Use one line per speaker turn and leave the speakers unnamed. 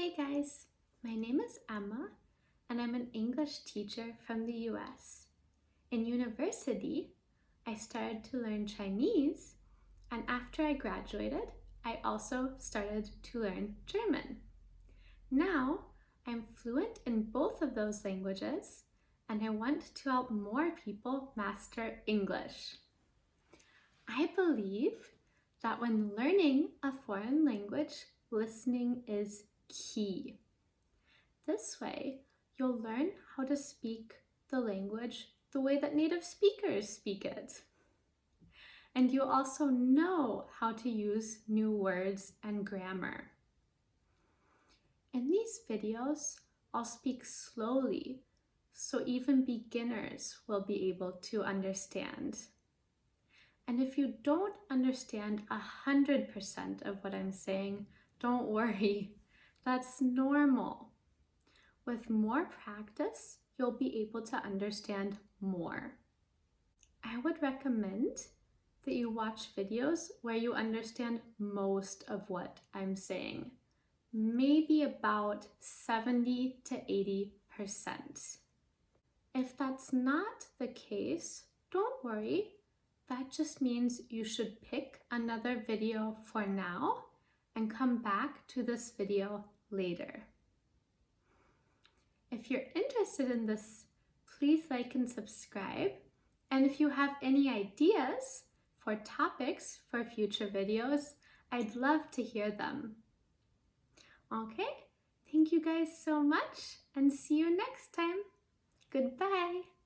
Hey guys, my name is Emma and I'm an English teacher from the US. In university, I started to learn Chinese, and after I graduated, I also started to learn German. Now, I'm fluent in both of those languages and I want to help more people master English. I believe that when learning a foreign language, listening is key. This way, you'll learn how to speak the language the way that native speakers speak it. And you'll also know how to use new words and grammar. In these videos, I'll speak slowly so even beginners will be able to understand. And if you don't understand 100% of what I'm saying, don't worry. That's normal. With more practice, you'll be able to understand more. I would recommend that you watch videos where you understand most of what I'm saying, maybe about 70 to 80%. If that's not the case, don't worry. That just means you should pick another video for now and come back to this video later. If you're interested in this, please like and subscribe. And if you have any ideas for topics for future videos, I'd love to hear them. Okay, thank you guys so much and see you next time. Goodbye.